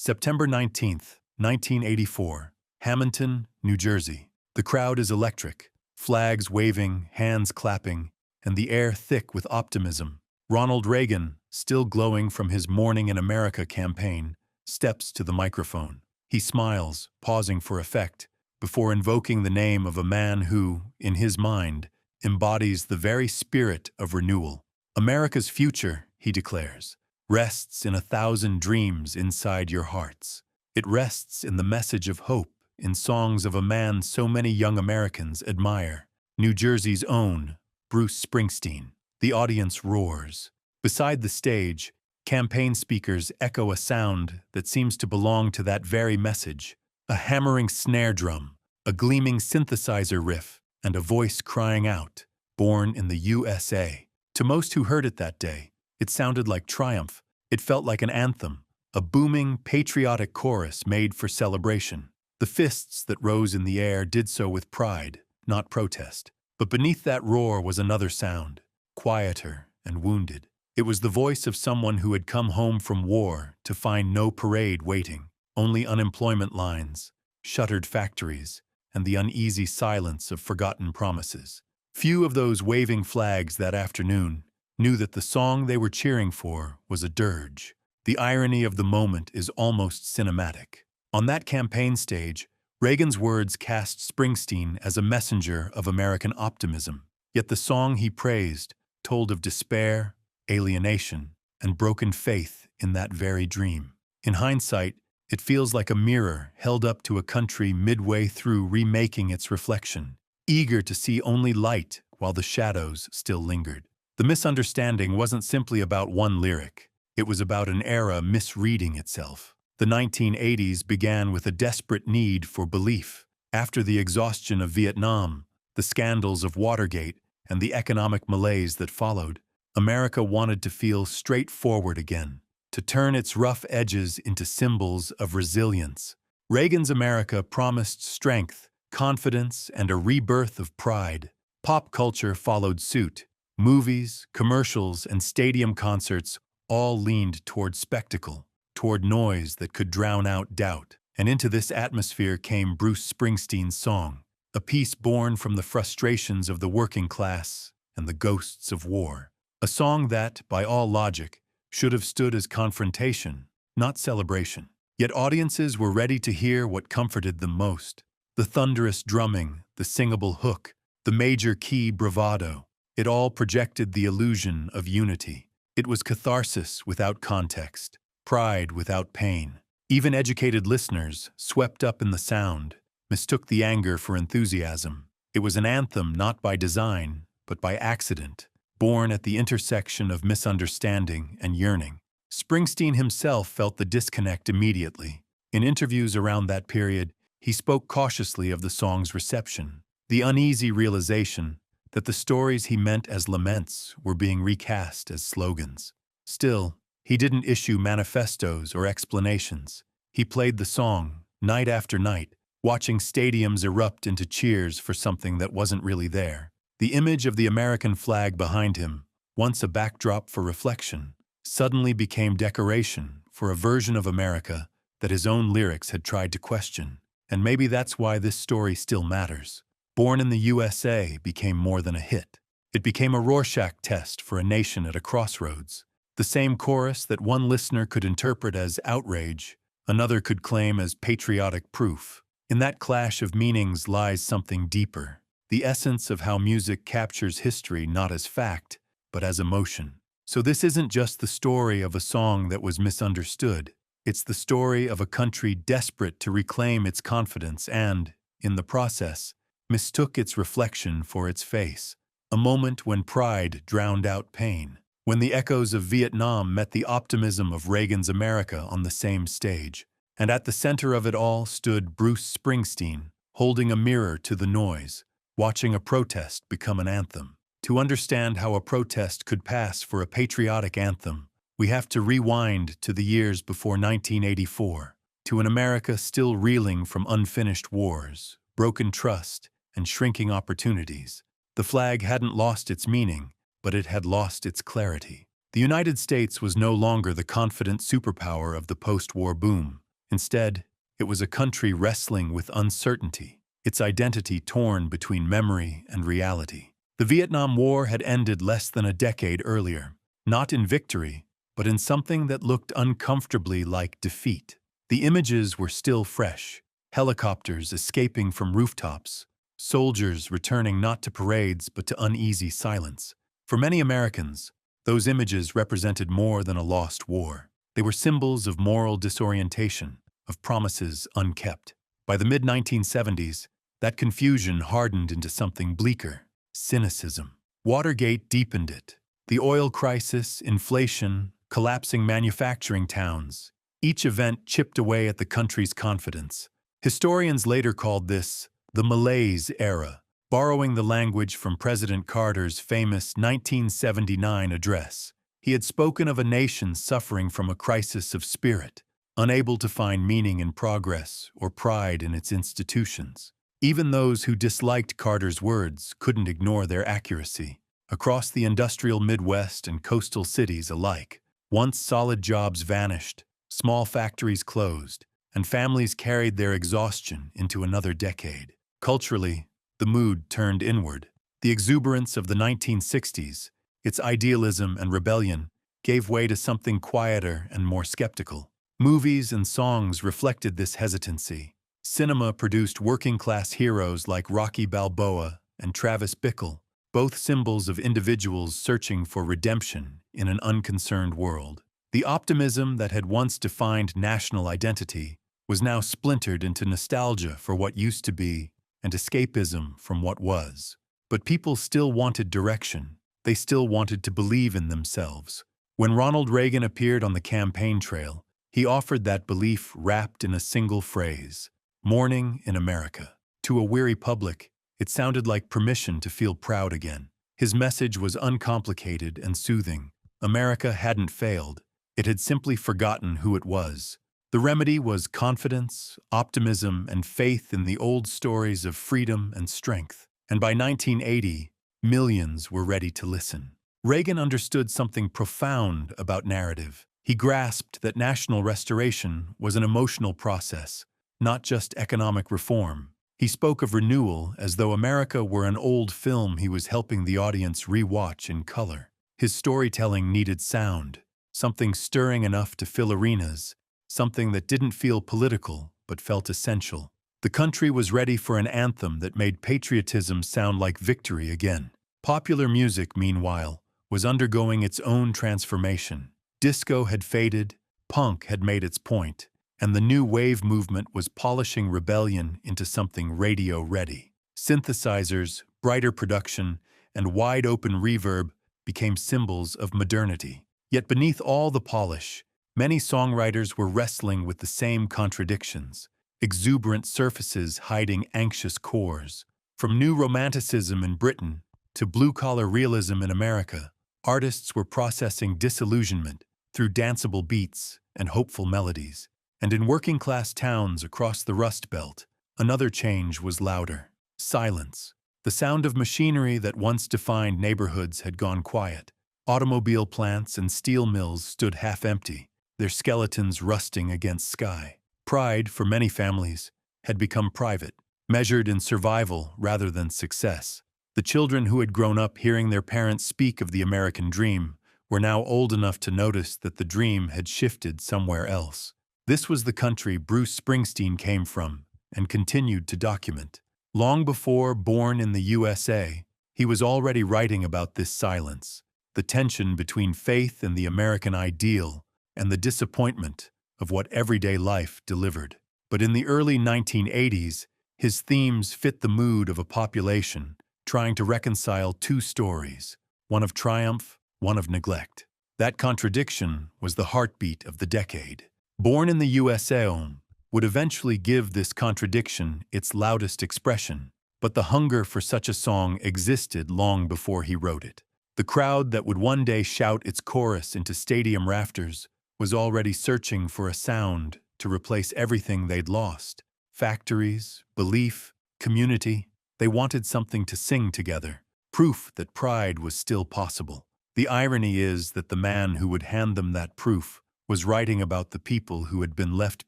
September 19th, 1984, Hamilton, New Jersey. The crowd is electric, flags waving, hands clapping, and the air thick with optimism. Ronald Reagan, still glowing from his Morning in America campaign, steps to the microphone. He smiles, pausing for effect, before invoking the name of a man who, in his mind, embodies the very spirit of renewal. America's future, he declares, rests in 1,000 dreams inside your hearts. It rests in the message of hope, in songs of a man so many young Americans admire, New Jersey's own Bruce Springsteen. The audience roars. Beside the stage, campaign speakers echo a sound that seems to belong to that very message, a hammering snare drum, a gleaming synthesizer riff, and a voice crying out, "Born in the USA." To most who heard it that day, it sounded like triumph. It felt like an anthem, a booming, patriotic chorus made for celebration. The fists that rose in the air did so with pride, not protest. But beneath that roar was another sound, quieter and wounded. It was the voice of someone who had come home from war to find no parade waiting, only unemployment lines, shuttered factories, and the uneasy silence of forgotten promises. Few of those waving flags that afternoon knew that the song they were cheering for was a dirge. The irony of the moment is almost cinematic. On that campaign stage, Reagan's words cast Springsteen as a messenger of American optimism. Yet the song he praised told of despair, alienation, and broken faith in that very dream. In hindsight, it feels like a mirror held up to a country midway through remaking its reflection, eager to see only light while the shadows still lingered. The misunderstanding wasn't simply about one lyric. It was about an era misreading itself. The 1980s began with a desperate need for belief. After the exhaustion of Vietnam, the scandals of Watergate, and the economic malaise that followed, America wanted to feel straightforward again, to turn its rough edges into symbols of resilience. Reagan's America promised strength, confidence, and a rebirth of pride. Pop culture followed suit. Movies, commercials, and stadium concerts all leaned toward spectacle, toward noise that could drown out doubt. And into this atmosphere came Bruce Springsteen's song, a piece born from the frustrations of the working class and the ghosts of war. A song that, by all logic, should have stood as confrontation, not celebration. Yet audiences were ready to hear what comforted them most. The thunderous drumming, the singable hook, the major key bravado. It all projected the illusion of unity. It was catharsis without context, pride without pain. Even educated listeners, swept up in the sound, mistook the anger for enthusiasm. It was an anthem not by design, but by accident, born at the intersection of misunderstanding and yearning. Springsteen himself felt the disconnect immediately. In interviews around that period, he spoke cautiously of the song's reception, the uneasy realization that the stories he meant as laments were being recast as slogans. Still, he didn't issue manifestos or explanations. He played the song, night after night, watching stadiums erupt into cheers for something that wasn't really there. The image of the American flag behind him, once a backdrop for reflection, suddenly became decoration for a version of America that his own lyrics had tried to question. And maybe that's why this story still matters. Born in the USA became more than a hit. It became a Rorschach test for a nation at a crossroads. The same chorus that one listener could interpret as outrage, another could claim as patriotic proof. In that clash of meanings lies something deeper, the essence of how music captures history not as fact, but as emotion. So this isn't just the story of a song that was misunderstood. It's the story of a country desperate to reclaim its confidence and, in the process, mistook its reflection for its face. A moment when pride drowned out pain. When the echoes of Vietnam met the optimism of Reagan's America on the same stage. And at the center of it all stood Bruce Springsteen, holding a mirror to the noise, watching a protest become an anthem. To understand how a protest could pass for a patriotic anthem, we have to rewind to the years before 1984, to an America still reeling from unfinished wars, broken trust, and shrinking opportunities. The flag hadn't lost its meaning, but it had lost its clarity. The United States was no longer the confident superpower of the post-war boom. Instead, it was a country wrestling with uncertainty, its identity torn between memory and reality. The Vietnam War had ended less than a decade earlier, not in victory, but in something that looked uncomfortably like defeat. The images were still fresh: helicopters escaping from rooftops, soldiers returning not to parades but to uneasy silence. For many Americans, those images represented more than a lost war. They were symbols of moral disorientation, of promises unkept. By the mid-1970s, that confusion hardened into something bleaker: cynicism. Watergate deepened it. The oil crisis, inflation, collapsing manufacturing towns. Each event chipped away at the country's confidence. Historians later called this the malaise era, borrowing the language from President Carter's famous 1979 address. He had spoken of a nation suffering from a crisis of spirit, unable to find meaning in progress or pride in its institutions. Even those who disliked Carter's words couldn't ignore their accuracy. Across the industrial Midwest and coastal cities alike, once solid jobs vanished, small factories closed, and families carried their exhaustion into another decade. Culturally, the mood turned inward. The exuberance of the 1960s, its idealism and rebellion, gave way to something quieter and more skeptical. Movies and songs reflected this hesitancy. Cinema produced working-class heroes like Rocky Balboa and Travis Bickle, both symbols of individuals searching for redemption in an unconcerned world. The optimism that had once defined national identity was now splintered into nostalgia for what used to be and escapism from what was. But people still wanted direction. They still wanted to believe in themselves. When Ronald Reagan appeared on the campaign trail, he offered that belief wrapped in a single phrase: "Morning in America." To a weary public, it sounded like permission to feel proud again. His message was uncomplicated and soothing. America hadn't failed. It had simply forgotten who it was. The remedy was confidence, optimism, and faith in the old stories of freedom and strength. And by 1980, millions were ready to listen. Reagan understood something profound about narrative. He grasped that national restoration was an emotional process, not just economic reform. He spoke of renewal as though America were an old film he was helping the audience re-watch in color. His storytelling needed sound, something stirring enough to fill arenas, something that didn't feel political but felt essential. The country was ready for an anthem that made patriotism sound like victory again. Popular music, meanwhile, was undergoing its own transformation. Disco had faded, punk had made its point, and the new wave movement was polishing rebellion into something radio-ready. Synthesizers, brighter production, and wide-open reverb became symbols of modernity. Yet beneath all the polish, many songwriters were wrestling with the same contradictions: exuberant surfaces hiding anxious cores. From new romanticism in Britain to blue-collar realism in America, artists were processing disillusionment through danceable beats and hopeful melodies. And in working-class towns across the Rust Belt, another change was louder: silence. The sound of machinery that once defined neighborhoods had gone quiet. Automobile plants and steel mills stood half-empty, their skeletons rusting against sky. Pride, for many families, had become private, measured in survival rather than success. The children who had grown up hearing their parents speak of the American dream were now old enough to notice that the dream had shifted somewhere else. This was the country Bruce Springsteen came from and continued to document. Long before Born in the U.S.A., he was already writing about this silence, the tension between faith in the American ideal and the disappointment of what everyday life delivered. But in the early 1980s, his themes fit the mood of a population trying to reconcile two stories, one of triumph, one of neglect. That contradiction was the heartbeat of the decade. Born in the U.S.A. would eventually give this contradiction its loudest expression, but the hunger for such a song existed long before he wrote it. The crowd that would one day shout its chorus into stadium rafters was already searching for a sound to replace everything they'd lost: factories, belief, community. They wanted something to sing together, proof that pride was still possible. The irony is that the man who would hand them that proof was writing about the people who had been left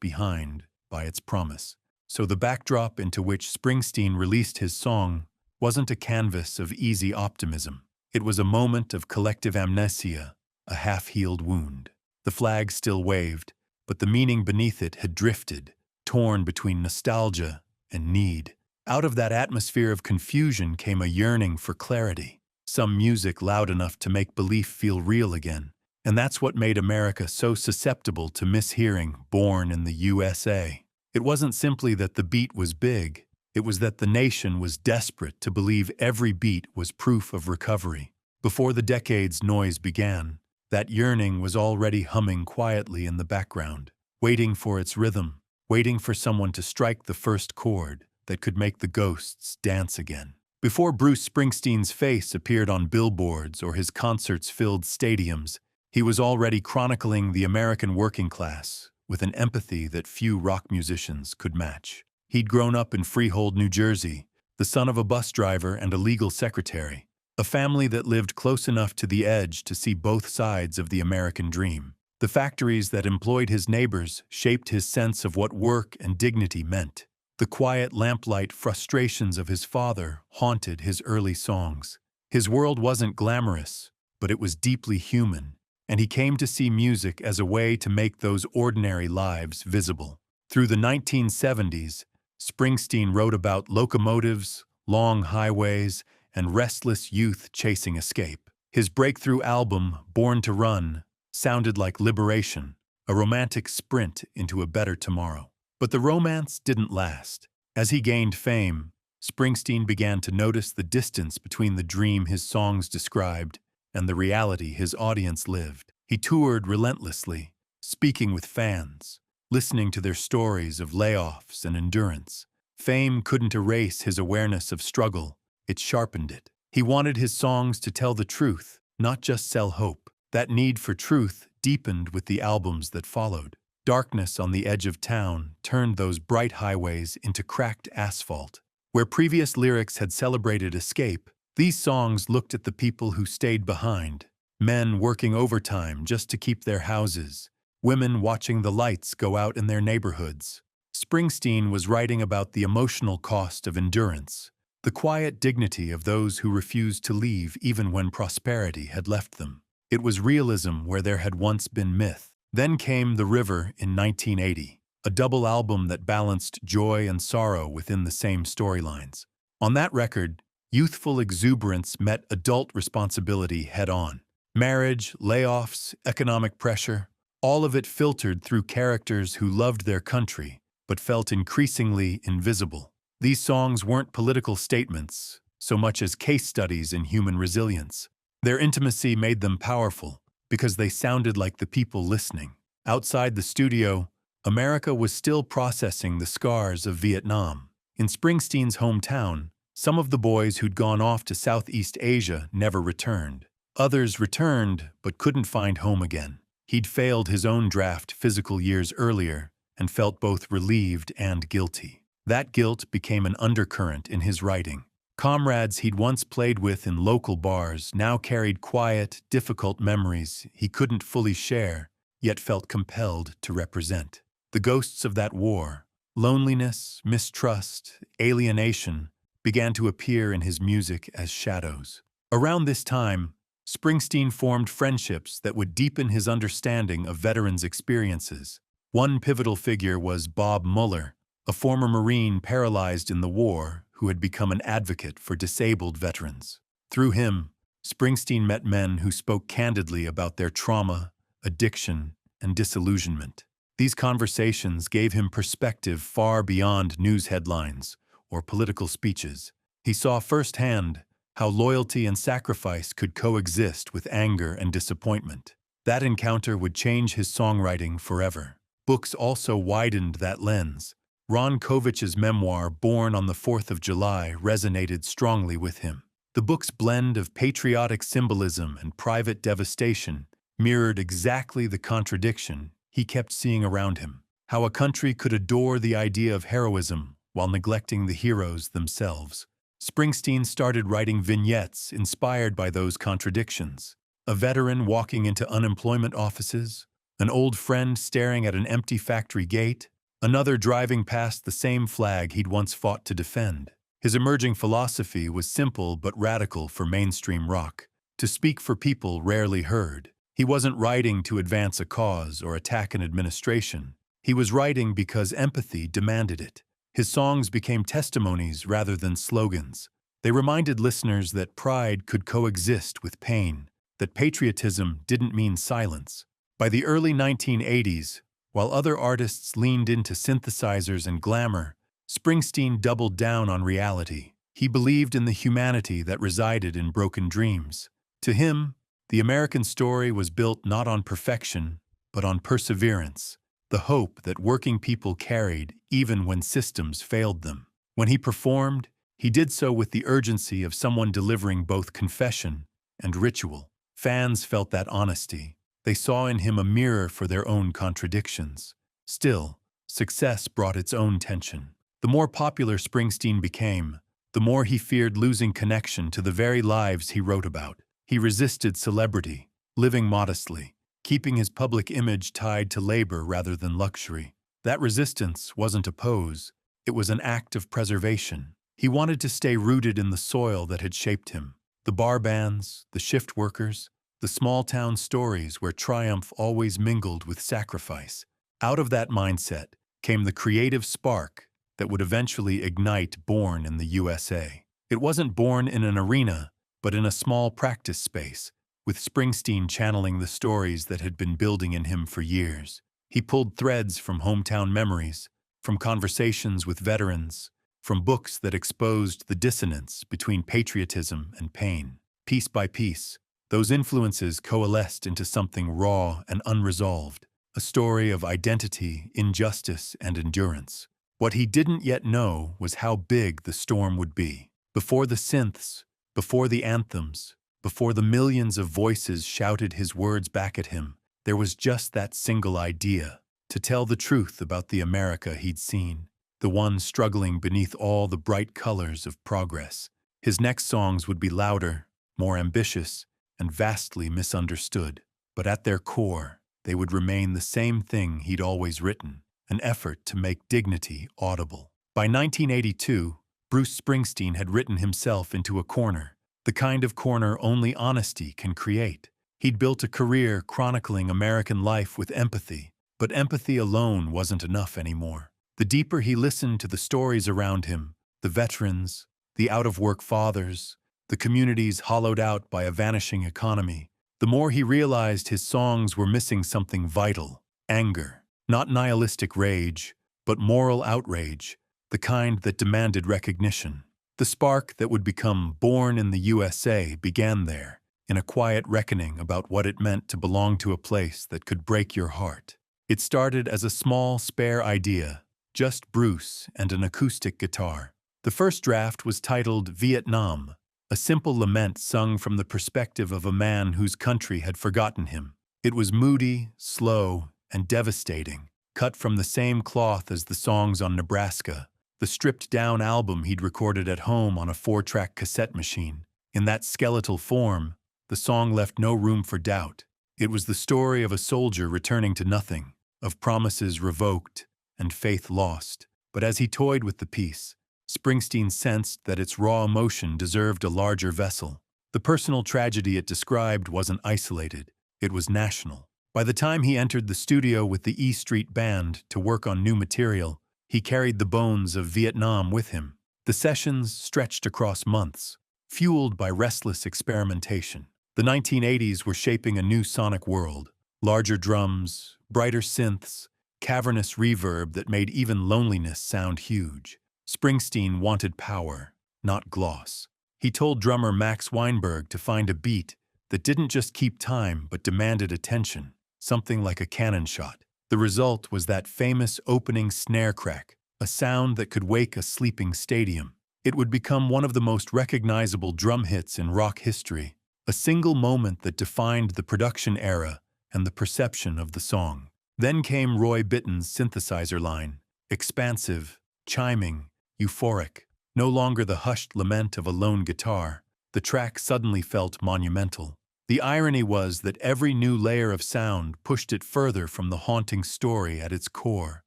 behind by its promise. So the backdrop into which Springsteen released his song wasn't a canvas of easy optimism. It was a moment of collective amnesia, a half-healed wound. The flag still waved, but the meaning beneath it had drifted, torn between nostalgia and need. Out of that atmosphere of confusion came a yearning for clarity, some music loud enough to make belief feel real again. And that's what made America so susceptible to mishearing "Born in the U.S.A." It wasn't simply that the beat was big, it was that the nation was desperate to believe every beat was proof of recovery. Before the decade's noise began, that yearning was already humming quietly in the background, waiting for its rhythm, waiting for someone to strike the first chord that could make the ghosts dance again. Before Bruce Springsteen's face appeared on billboards or his concerts filled stadiums, he was already chronicling the American working class with an empathy that few rock musicians could match. He'd grown up in Freehold, New Jersey, the son of a bus driver and a legal secretary, a family that lived close enough to the edge to see both sides of the American dream. The factories that employed his neighbors shaped his sense of what work and dignity meant. The quiet lamplight frustrations of his father haunted his early songs. His world wasn't glamorous, but it was deeply human, and he came to see music as a way to make those ordinary lives visible. Through the 1970s, Springsteen wrote about locomotives, long highways, and restless youth chasing escape. His breakthrough album, Born to Run, sounded like liberation, a romantic sprint into a better tomorrow. But the romance didn't last. As he gained fame, Springsteen began to notice the distance between the dream his songs described and the reality his audience lived. He toured relentlessly, speaking with fans, listening to their stories of layoffs and endurance. Fame couldn't erase his awareness of struggle, it sharpened it. He wanted his songs to tell the truth, not just sell hope. That need for truth deepened with the albums that followed. Darkness on the Edge of Town turned those bright highways into cracked asphalt. Where previous lyrics had celebrated escape, these songs looked at the people who stayed behind. Men working overtime just to keep their houses, women watching the lights go out in their neighborhoods. Springsteen was writing about the emotional cost of endurance, the quiet dignity of those who refused to leave even when prosperity had left them. It was realism where there had once been myth. Then came The River in 1980, a double album that balanced joy and sorrow within the same storylines. On that record, youthful exuberance met adult responsibility head-on. Marriage, layoffs, economic pressure, all of it filtered through characters who loved their country but felt increasingly invisible. These songs weren't political statements so much as case studies in human resilience. Their intimacy made them powerful because they sounded like the people listening. Outside the studio, America was still processing the scars of Vietnam. In Springsteen's hometown, some of the boys who'd gone off to Southeast Asia never returned. Others returned but couldn't find home again. He'd failed his own draft physical years earlier and felt both relieved and guilty. That guilt became an undercurrent in his writing. Comrades he'd once played with in local bars now carried quiet, difficult memories he couldn't fully share, yet felt compelled to represent. The ghosts of that war, loneliness, mistrust, alienation, began to appear in his music as shadows. Around this time, Springsteen formed friendships that would deepen his understanding of veterans' experiences. One pivotal figure was Bob Mueller, a former Marine paralyzed in the war who had become an advocate for disabled veterans. Through him, Springsteen met men who spoke candidly about their trauma, addiction, and disillusionment. These conversations gave him perspective far beyond news headlines or political speeches. He saw firsthand how loyalty and sacrifice could coexist with anger and disappointment. That encounter would change his songwriting forever. Books also widened that lens. Ron Kovich's memoir, Born on the 4th of July, resonated strongly with him. The book's blend of patriotic symbolism and private devastation mirrored exactly the contradiction he kept seeing around him. How a country could adore the idea of heroism while neglecting the heroes themselves. Springsteen started writing vignettes inspired by those contradictions. A veteran walking into unemployment offices, An old friend staring at an empty factory gate, another driving past the same flag he'd once fought to defend. His emerging philosophy was simple but radical for mainstream rock, to speak for people rarely heard. He wasn't writing to advance a cause or attack an administration. He was writing because empathy demanded it. His songs became testimonies rather than slogans. They reminded listeners that pride could coexist with pain, that patriotism didn't mean silence. By the early 1980s, while other artists leaned into synthesizers and glamour, Springsteen doubled down on reality. He believed in the humanity that resided in broken dreams. To him, the American story was built not on perfection, but on perseverance, the hope that working people carried even when systems failed them. When he performed, he did so with the urgency of someone delivering both confession and ritual. Fans felt that honesty. They saw in him a mirror for their own contradictions. Still, success brought its own tension. The more popular Springsteen became, the more he feared losing connection to the very lives he wrote about. He resisted celebrity, living modestly, keeping his public image tied to labor rather than luxury. That resistance wasn't a pose, it was an act of preservation. He wanted to stay rooted in the soil that had shaped him. The bar bands, the shift workers, the small-town stories where triumph always mingled with sacrifice. Out of that mindset came the creative spark that would eventually ignite Born in the U.S.A. It wasn't born in an arena, but in a small practice space, with Springsteen channeling the stories that had been building in him for years. He pulled threads from hometown memories, from conversations with veterans, from books that exposed the dissonance between patriotism and pain. Piece by piece, those influences coalesced into something raw and unresolved, a story of identity, injustice, and endurance. What he didn't yet know was how big the storm would be. Before the synths, before the anthems, before the millions of voices shouted his words back at him, there was just that single idea, to tell the truth about the America he'd seen, the one struggling beneath all the bright colors of progress. His next songs would be louder, more ambitious, and vastly misunderstood, but at their core, they would remain the same thing he'd always written, an effort to make dignity audible. By 1982, Bruce Springsteen had written himself into a corner, the kind of corner only honesty can create. He'd built a career chronicling American life with empathy, but empathy alone wasn't enough anymore. The deeper he listened to the stories around him, the veterans, the out-of-work fathers, the communities hollowed out by a vanishing economy, the more he realized his songs were missing something vital: anger. Not nihilistic rage, but moral outrage, the kind that demanded recognition. The spark that would become Born in the U.S.A. began there, in a quiet reckoning about what it meant to belong to a place that could break your heart. It started as a small, spare idea, just Bruce and an acoustic guitar. The first draft was titled Vietnam, a simple lament sung from the perspective of a man whose country had forgotten him. It was moody, slow, and devastating, cut from the same cloth as the songs on Nebraska, the stripped-down album he'd recorded at home on a 4-track cassette machine. In that skeletal form, the song left no room for doubt. It was the story of a soldier returning to nothing, of promises revoked and faith lost. But as he toyed with the piece, Springsteen sensed that its raw emotion deserved a larger vessel. The personal tragedy it described wasn't isolated, it was national. By the time he entered the studio with the E Street Band to work on new material, he carried the bones of Vietnam with him. The sessions stretched across months, fueled by restless experimentation. The 1980s were shaping a new sonic world: larger drums, brighter synths, cavernous reverb that made even loneliness sound huge. Springsteen wanted power, not gloss. He told drummer Max Weinberg to find a beat that didn't just keep time but demanded attention, something like a cannon shot. The result was that famous opening snare crack, a sound that could wake a sleeping stadium. It would become one of the most recognizable drum hits in rock history, a single moment that defined the production era and the perception of the song. Then came Roy Bittan's synthesizer line, expansive, chiming, euphoric. No longer the hushed lament of a lone guitar, the track suddenly felt monumental. The irony was that every new layer of sound pushed it further from the haunting story at its core.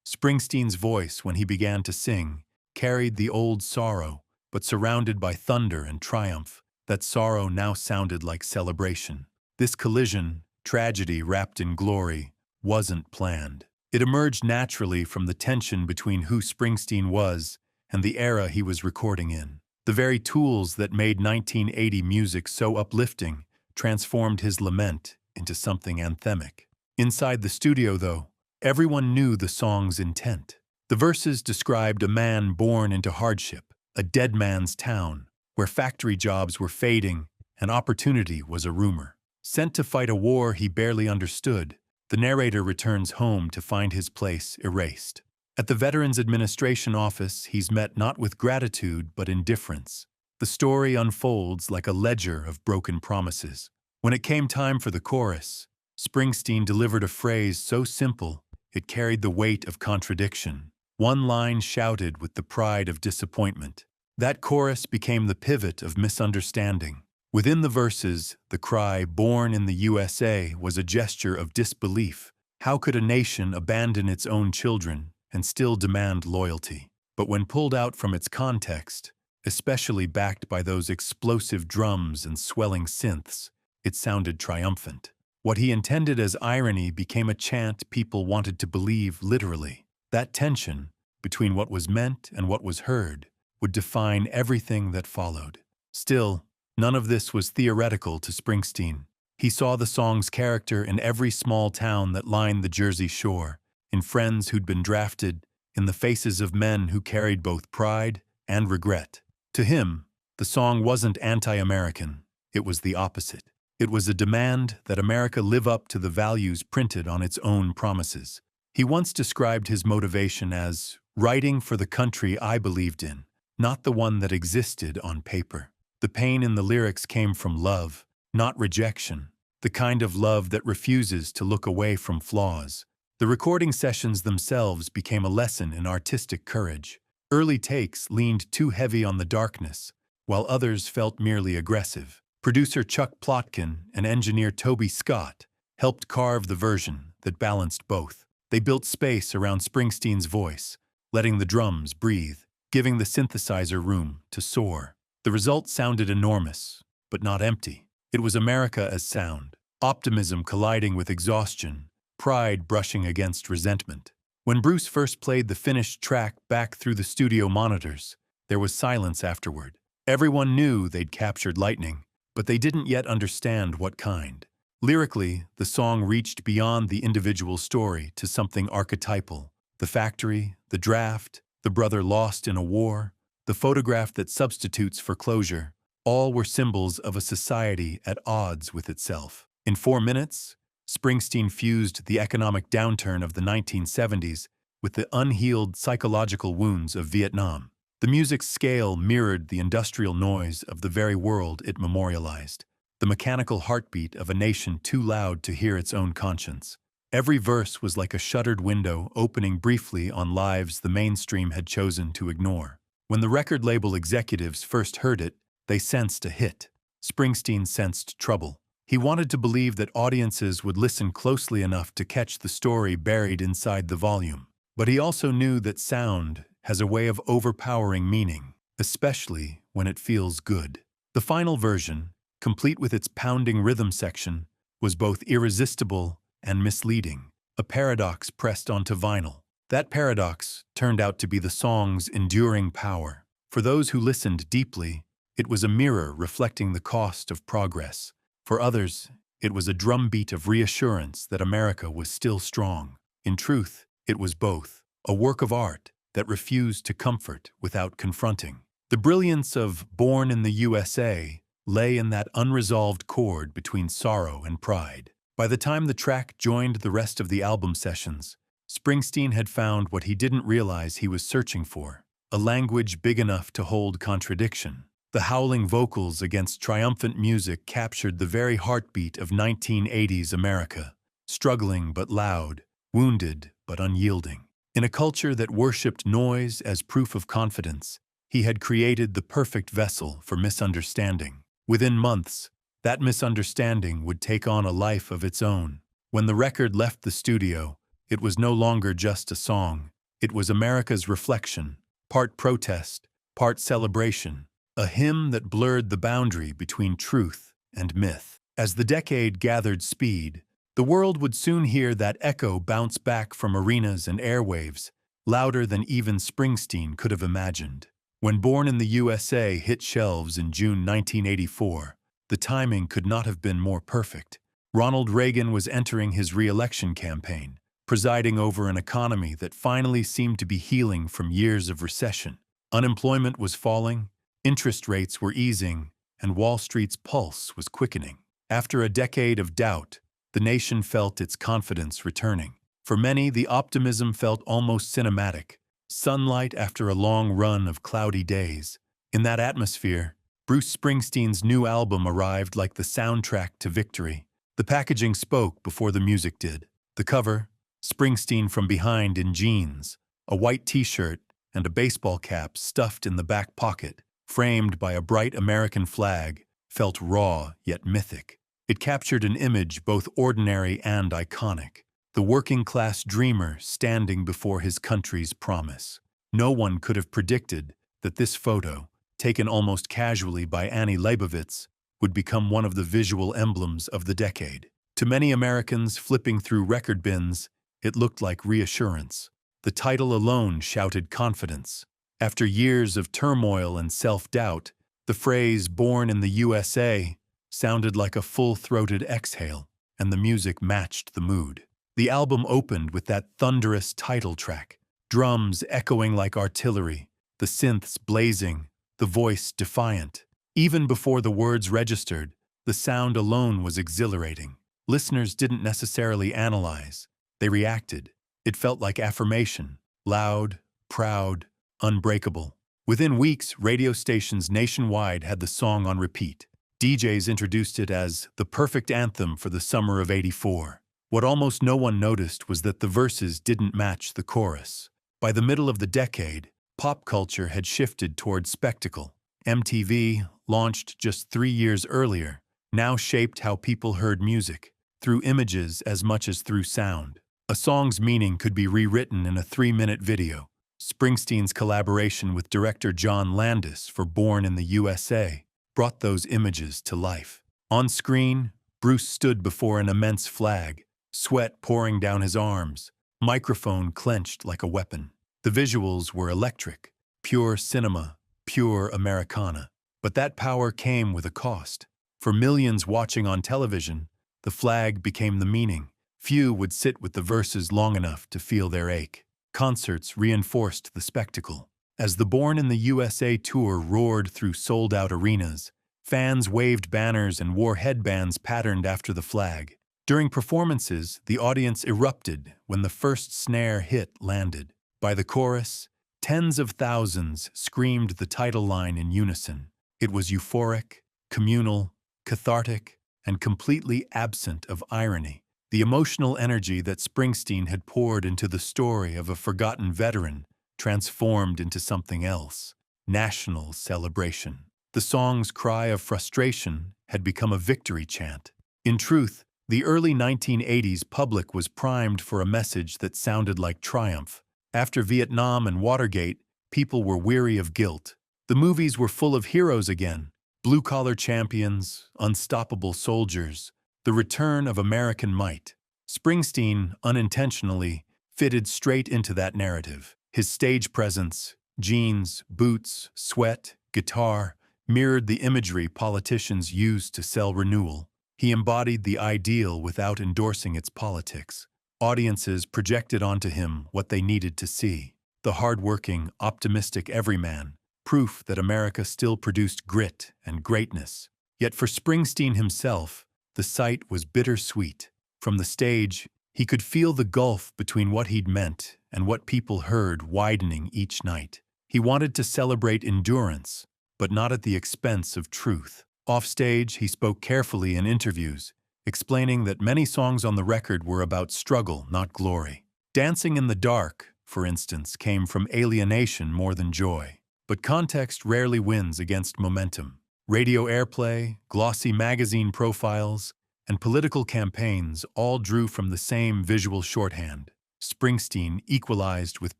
Springsteen's voice, when he began to sing, carried the old sorrow, but surrounded by thunder and triumph. That sorrow now sounded like celebration. This collision, tragedy wrapped in glory, wasn't planned. It emerged naturally from the tension between who Springsteen was and the era he was recording in. The very tools that made 1980 music so uplifting transformed his lament into something anthemic. Inside the studio, though, everyone knew the song's intent. The verses described a man born into hardship, a dead man's town, where factory jobs were fading and opportunity was a rumor. Sent to fight a war he barely understood, the narrator returns home to find his place erased. At the Veterans Administration office, he's met not with gratitude but indifference. The story unfolds like a ledger of broken promises. When it came time for the chorus, Springsteen delivered a phrase so simple it carried the weight of contradiction. One line shouted with the pride of disappointment. That chorus became the pivot of misunderstanding. Within the verses, the cry, "Born in the USA," was a gesture of disbelief. How could a nation abandon its own children and still demand loyalty? But when pulled out from its context, especially backed by those explosive drums and swelling synths, it sounded triumphant. What he intended as irony became a chant people wanted to believe literally. That tension between what was meant and what was heard would define everything that followed. Still, none of this was theoretical to Springsteen. He saw the song's character in every small town that lined the Jersey Shore, in friends who'd been drafted, in the faces of men who carried both pride and regret. To him, the song wasn't anti-American. It was the opposite. It was a demand that America live up to the values printed on its own promises. He once described his motivation as writing for the country I believed in, not the one that existed on paper. The pain in the lyrics came from love, not rejection, the kind of love that refuses to look away from flaws. The recording sessions themselves became a lesson in artistic courage. Early takes leaned too heavy on the darkness, while others felt merely aggressive. Producer Chuck Plotkin and engineer Toby Scott helped carve the version that balanced both. They built space around Springsteen's voice, letting the drums breathe, giving the synthesizer room to soar. The result sounded enormous, but not empty. It was America as sound, optimism colliding with exhaustion, pride brushing against resentment. When Bruce first played the finished track back through the studio monitors, there was silence afterward. Everyone knew they'd captured lightning, but they didn't yet understand what kind. Lyrically, the song reached beyond the individual story to something archetypal. The factory, the draft, the brother lost in a war, the photograph that substitutes for closure, all were symbols of a society at odds with itself. In 4 minutes, Springsteen fused the economic downturn of the 1970s with the unhealed psychological wounds of Vietnam. The music's scale mirrored the industrial noise of the very world it memorialized, the mechanical heartbeat of a nation too loud to hear its own conscience. Every verse was like a shuttered window opening briefly on lives the mainstream had chosen to ignore. When the record label executives first heard it, they sensed a hit. Springsteen sensed trouble. He wanted to believe that audiences would listen closely enough to catch the story buried inside the volume. But he also knew that sound has a way of overpowering meaning, especially when it feels good. The final version, complete with its pounding rhythm section, was both irresistible and misleading, a paradox pressed onto vinyl. That paradox turned out to be the song's enduring power. For those who listened deeply, it was a mirror reflecting the cost of progress. For others, it was a drumbeat of reassurance that America was still strong. In truth, it was both, a work of art that refused to comfort without confronting. The brilliance of Born in the USA lay in that unresolved chord between sorrow and pride. By the time the track joined the rest of the album sessions, Springsteen had found what he didn't realize he was searching for, a language big enough to hold contradiction. The howling vocals against triumphant music captured the very heartbeat of 1980s America, struggling but loud, wounded but unyielding. In a culture that worshipped noise as proof of confidence, he had created the perfect vessel for misunderstanding. Within months, That misunderstanding would take on a life of its own. When the record left the studio, it was no longer just a song. It was America's reflection, part protest, part celebration, a hymn that blurred the boundary between truth and myth. As the decade gathered speed, the world would soon hear that echo bounce back from arenas and airwaves, louder than even Springsteen could have imagined. When Born in the USA hit shelves in June 1984, the timing could not have been more perfect. Ronald Reagan was entering his re-election campaign, presiding over an economy that finally seemed to be healing from years of recession. Unemployment was falling, interest rates were easing, and Wall Street's pulse was quickening. After a decade of doubt, the nation felt its confidence returning. For many, the optimism felt almost cinematic, sunlight after a long run of cloudy days. In that atmosphere, Bruce Springsteen's new album arrived like the soundtrack to victory. The packaging spoke before the music did. The cover, Springsteen from behind in jeans, a white t-shirt, and a baseball cap stuffed in the back pocket, framed by a bright American flag, felt raw yet mythic. It captured an image both ordinary and iconic, the working-class dreamer standing before his country's promise. No one could have predicted that this photo, taken almost casually by Annie Leibovitz, would become one of the visual emblems of the decade. To many Americans flipping through record bins, it looked like reassurance. The title alone shouted confidence. After years of turmoil and self-doubt, the phrase "Born in the USA" sounded like a full-throated exhale, and the music matched the mood. The album opened with that thunderous title track, drums echoing like artillery, the synths blazing, the voice defiant. Even before the words registered, the sound alone was exhilarating. Listeners didn't necessarily analyze. They reacted. It felt like affirmation, loud, proud, unbreakable. Within weeks, radio stations nationwide had the song on repeat. DJs introduced it as the perfect anthem for the summer of '84. What almost no one noticed was that the verses didn't match the chorus. By the middle of the decade, pop culture had shifted toward spectacle. MTV, launched just 3 years earlier, now shaped how people heard music, through images as much as through sound. A song's meaning could be rewritten in a 3-minute video. Springsteen's collaboration with director John Landis for Born in the USA brought those images to life. On screen, Bruce stood before an immense flag, sweat pouring down his arms, microphone clenched like a weapon. The visuals were electric, pure cinema, pure Americana. But that power came with a cost. For millions watching on television, the flag became the meaning. Few would sit with the verses long enough to feel their ache. Concerts reinforced the spectacle. As the Born in the USA tour roared through sold-out arenas, fans waved banners and wore headbands patterned after the flag. During performances, the audience erupted when the first snare hit landed. By the chorus, tens of thousands screamed the title line in unison. It was euphoric, communal, cathartic, and completely absent of irony. The emotional energy that Springsteen had poured into the story of a forgotten veteran transformed into something else: national celebration. The song's cry of frustration had become a victory chant. In truth, the early 1980s public was primed for a message that sounded like triumph. After Vietnam and Watergate, people were weary of guilt. The movies were full of heroes again: blue-collar champions, unstoppable soldiers, the return of American might. Springsteen, unintentionally, fitted straight into that narrative. His stage presence, jeans, boots, sweat, guitar, mirrored the imagery politicians used to sell renewal. He embodied the ideal without endorsing its politics. Audiences projected onto him what they needed to see: the hard-working, optimistic everyman, proof that America still produced grit and greatness. Yet for Springsteen himself, the sight was bittersweet. From the stage, he could feel the gulf between what he'd meant and what people heard widening each night. He wanted to celebrate endurance, but not at the expense of truth. Offstage, he spoke carefully in interviews, explaining that many songs on the record were about struggle, not glory. Dancing in the Dark, for instance, came from alienation more than joy. But context rarely wins against momentum. Radio airplay, glossy magazine profiles, and political campaigns all drew from the same visual shorthand. Springsteen equalized with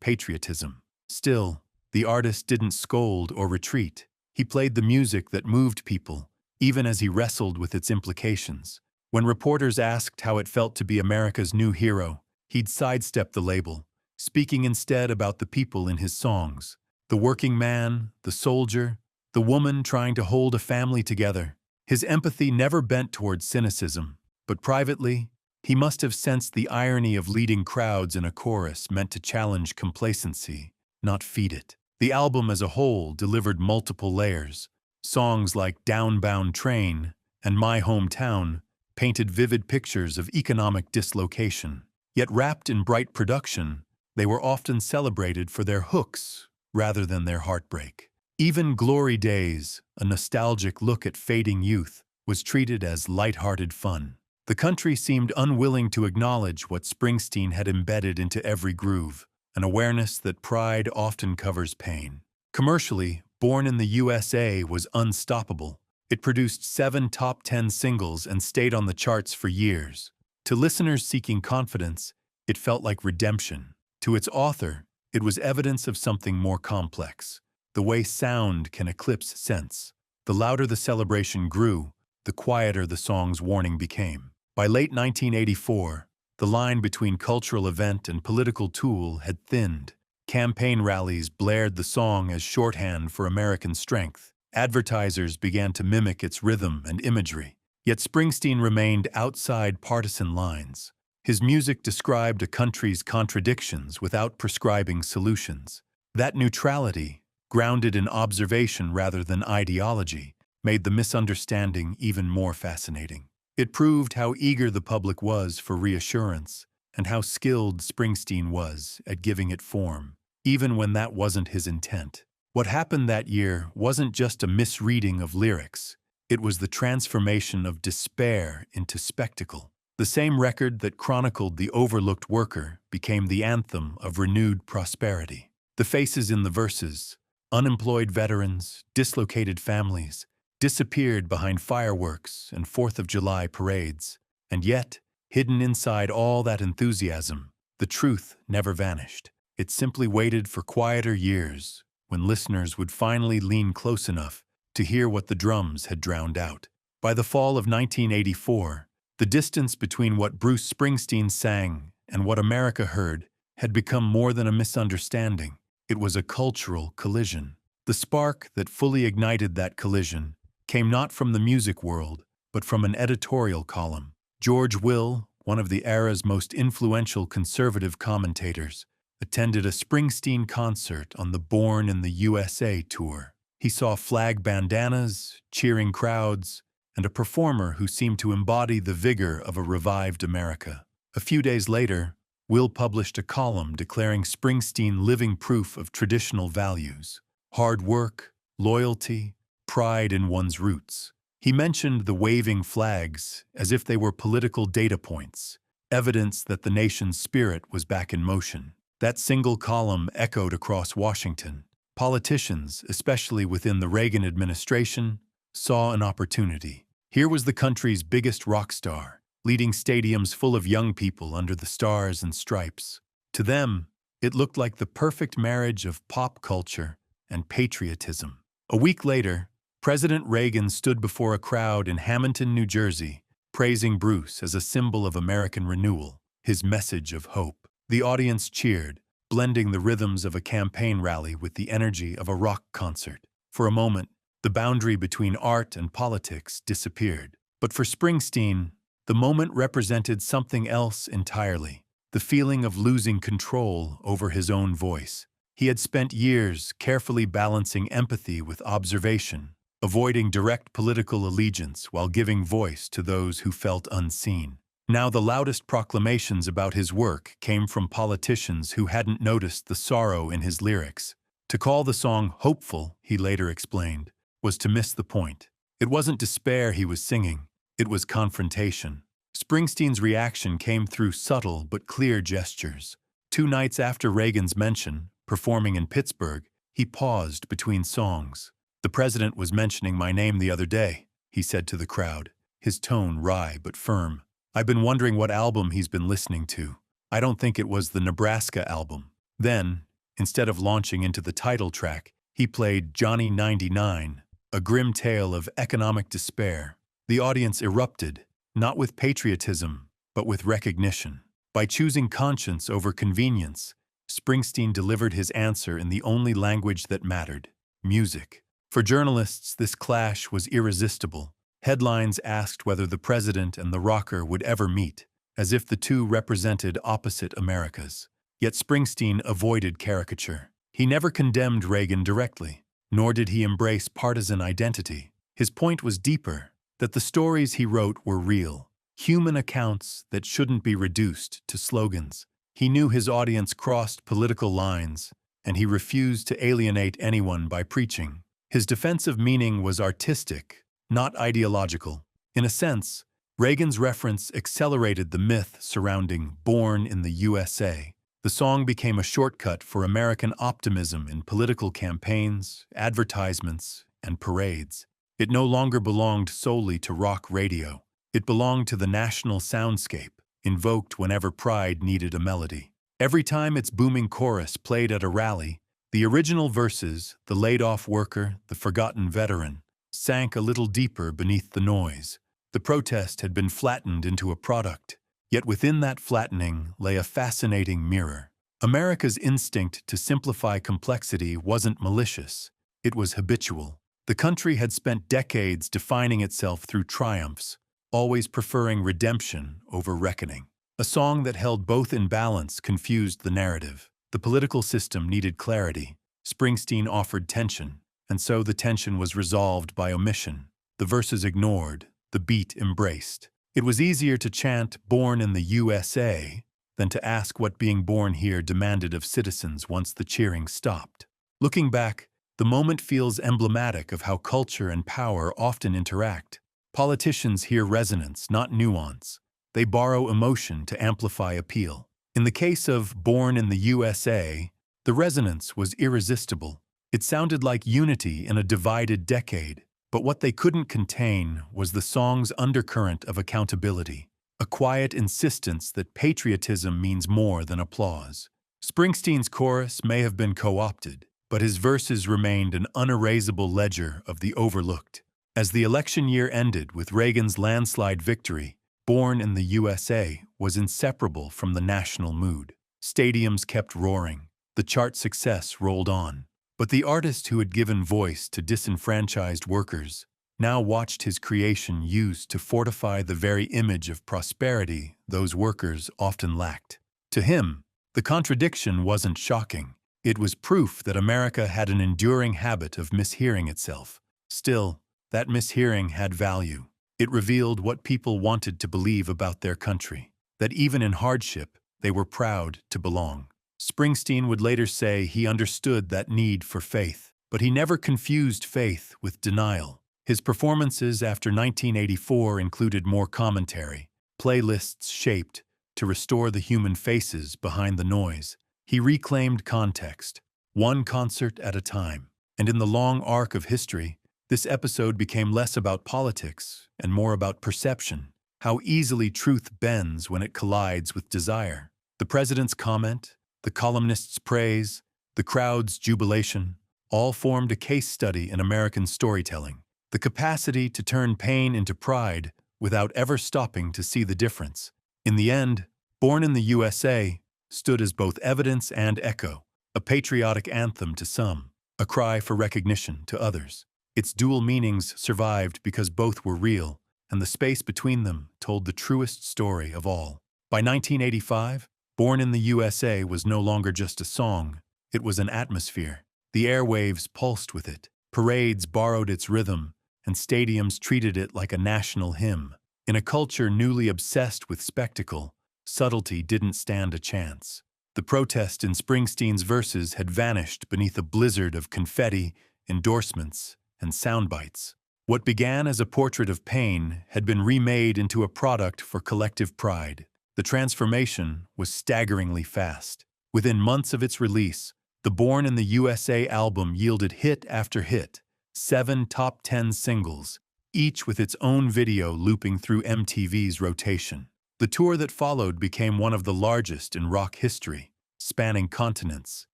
patriotism. Still, the artist didn't scold or retreat. He played the music that moved people, even as he wrestled with its implications. When reporters asked how it felt to be America's new hero, he'd sidestep the label, speaking instead about the people in his songs. The working man, the soldier, the woman trying to hold a family together. His empathy never bent towards cynicism, but privately, he must have sensed the irony of leading crowds in a chorus meant to challenge complacency, not feed it. The album as a whole delivered multiple layers. Songs like Downbound Train and My Hometown painted vivid pictures of economic dislocation. Yet wrapped in bright production, they were often celebrated for their hooks rather than their heartbreak. Even Glory Days, a nostalgic look at fading youth, was treated as light-hearted fun. The country seemed unwilling to acknowledge what Springsteen had embedded into every groove, an awareness that pride often covers pain. Commercially, Born in the U.S.A. was unstoppable. It produced 7 top 10 singles and stayed on the charts for years. To listeners seeking confidence, it felt like redemption. To its author, it was evidence of something more complex. The way sound can eclipse sense. The louder the celebration grew, the quieter the song's warning became. By late 1984, the line between cultural event and political tool had thinned. Campaign rallies blared the song as shorthand for American strength. Advertisers began to mimic its rhythm and imagery. Yet Springsteen remained outside partisan lines. His music described a country's contradictions without prescribing solutions. That neutrality, grounded in observation rather than ideology, made the misunderstanding even more fascinating. It proved how eager the public was for reassurance and how skilled Springsteen was at giving it form, even when that wasn't his intent. What happened that year wasn't just a misreading of lyrics. It was the transformation of despair into spectacle. The same record that chronicled the overlooked worker became the anthem of renewed prosperity. The faces in the verses, unemployed veterans, dislocated families, disappeared behind fireworks and 4th of July parades. And yet, hidden inside all that enthusiasm, the truth never vanished. It simply waited for quieter years, when listeners would finally lean close enough to hear what the drums had drowned out. By the fall of 1984, the distance between what Bruce Springsteen sang and what America heard had become more than a misunderstanding. It was a cultural collision. The spark that fully ignited that collision came not from the music world, but from an editorial column. George Will, one of the era's most influential conservative commentators, attended a Springsteen concert on the Born in the U.S.A. tour. He saw flag bandanas, cheering crowds, and a performer who seemed to embody the vigor of a revived America. A few days later, Will published a column declaring Springsteen living proof of traditional values: hard work, loyalty, pride in one's roots. He mentioned the waving flags as if they were political data points, evidence that the nation's spirit was back in motion. That single column echoed across Washington. Politicians, especially within the Reagan administration, saw an opportunity. Here was the country's biggest rock star, leading stadiums full of young people under the stars and stripes. To them, it looked like the perfect marriage of pop culture and patriotism. A week later, President Reagan stood before a crowd in Hamilton, New Jersey, praising Bruce as a symbol of American renewal, his message of hope. The audience cheered, blending the rhythms of a campaign rally with the energy of a rock concert. For a moment, the boundary between art and politics disappeared. But for Springsteen, the moment represented something else entirely: the feeling of losing control over his own voice. He had spent years carefully balancing empathy with observation, avoiding direct political allegiance while giving voice to those who felt unseen. Now the loudest proclamations about his work came from politicians who hadn't noticed the sorrow in his lyrics. To call the song hopeful, he later explained, was to miss the point. It wasn't despair he was singing, it was confrontation. Springsteen's reaction came through subtle but clear gestures. 2 nights after Reagan's mention, performing in Pittsburgh, he paused between songs. "The president was mentioning my name the other day," he said to the crowd, his tone wry but firm. "I've been wondering what album he's been listening to. I don't think it was the Nebraska album." Then, instead of launching into the title track, he played Johnny 99, a grim tale of economic despair. The audience erupted, not with patriotism, but with recognition. By choosing conscience over convenience, Springsteen delivered his answer in the only language that mattered: music. For journalists, this clash was irresistible. Headlines asked whether the president and the rocker would ever meet, as if the two represented opposite Americas. Yet Springsteen avoided caricature. He never condemned Reagan directly, nor did he embrace partisan identity. His point was deeper, that the stories he wrote were real, human accounts that shouldn't be reduced to slogans. He knew his audience crossed political lines, and he refused to alienate anyone by preaching. His defensive meaning was artistic, not ideological. In a sense, Reagan's reference accelerated the myth surrounding "Born in the U.S.A." The song became a shortcut for American optimism in political campaigns, advertisements, and parades. It no longer belonged solely to rock radio. It belonged to the national soundscape, invoked whenever pride needed a melody. Every time its booming chorus played at a rally, the original verses, the laid-off worker, the forgotten veteran, sank a little deeper beneath the noise. The protest had been flattened into a product, yet within that flattening lay a fascinating mirror. America's instinct to simplify complexity wasn't malicious, it was habitual. The country had spent decades defining itself through triumphs, always preferring redemption over reckoning. A song that held both in balance confused the narrative. The political system needed clarity. Springsteen offered tension, and so the tension was resolved by omission. The verses ignored, the beat embraced. It was easier to chant "Born in the U.S.A." than to ask what being born here demanded of citizens once the cheering stopped. Looking back, the moment feels emblematic of how culture and power often interact. Politicians hear resonance, not nuance. They borrow emotion to amplify appeal. In the case of "Born in the U.S.A., the resonance was irresistible. It sounded like unity in a divided decade, but what they couldn't contain was the song's undercurrent of accountability, a quiet insistence that patriotism means more than applause. Springsteen's chorus may have been co-opted, but his verses remained an unerasable ledger of the overlooked. As the election year ended with Reagan's landslide victory, "Born in the U.S.A." was inseparable from the national mood. Stadiums kept roaring. The chart success rolled on. But the artist who had given voice to disenfranchised workers now watched his creation used to fortify the very image of prosperity those workers often lacked. To him, the contradiction wasn't shocking. It was proof that America had an enduring habit of mishearing itself. Still, that mishearing had value. It revealed what people wanted to believe about their country, that even in hardship, they were proud to belong. Springsteen would later say he understood that need for faith, but he never confused faith with denial. His performances after 1984 included more commentary, playlists shaped to restore the human faces behind the noise. He reclaimed context, one concert at a time. And in the long arc of history, this episode became less about politics and more about perception, how easily truth bends when it collides with desire. The president's comment, the columnist's praise, the crowd's jubilation, all formed a case study in American storytelling. The capacity to turn pain into pride without ever stopping to see the difference. In the end, "Born in the U.S.A." stood as both evidence and echo, a patriotic anthem to some, a cry for recognition to others. Its dual meanings survived because both were real, and the space between them told the truest story of all. By 1985, "Born in the U.S.A." was no longer just a song, it was an atmosphere. The airwaves pulsed with it, parades borrowed its rhythm, and stadiums treated it like a national hymn. In a culture newly obsessed with spectacle, subtlety didn't stand a chance. The protest in Springsteen's verses had vanished beneath a blizzard of confetti, endorsements, and sound bites. What began as a portrait of pain had been remade into a product for collective pride. The transformation was staggeringly fast. Within months of its release, the "Born in the U.S.A." album yielded hit after hit, 7 top 10 singles, each with its own video looping through MTV's rotation. The tour that followed became one of the largest in rock history, spanning continents,